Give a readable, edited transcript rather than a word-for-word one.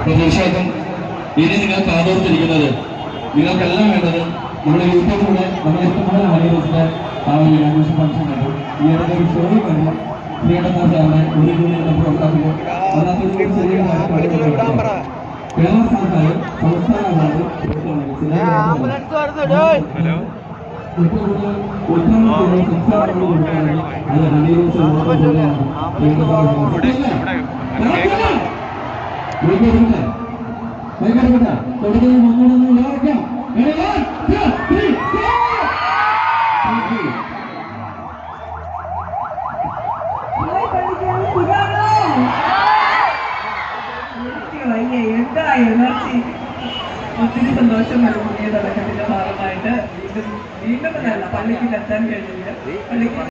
തീർച്ചയായിട്ടും ഇനി നിങ്ങൾ കാതോർത്തിരിക്കുന്നത് നിങ്ങൾക്കെല്ലാം വേണ്ടത് നമ്മുടെ യൂട്യൂബിലൂടെ നമ്മുടെ ഇഷ്ടംപോലെ ആലോചിച്ചിട്ട് ആ ഒരു ആഘോഷ ഫംഗ്ഷൻ കണ്ടു. ഈ ഇടയ്ക്ക് ഒരു ഷോയിൽ കണ്ടു പ്രിയപ്പെട്ട സാറിനെ ഒരു പ്രോഗ്രാമിൽ അതിനകത്തൊരു ചെറിയ കേരള സർക്കാർ സംസ്ഥാന അവാർഡ് ഒത്തിരി സന്തോഷം പുതിയ തുടക്കത്തിന്റെ ഭാഗമായിട്ട് വീണ്ടും വീണ്ടും പള്ളിക്ക് എത്താൻ കഴിഞ്ഞില്ല. പള്ളിക്ക്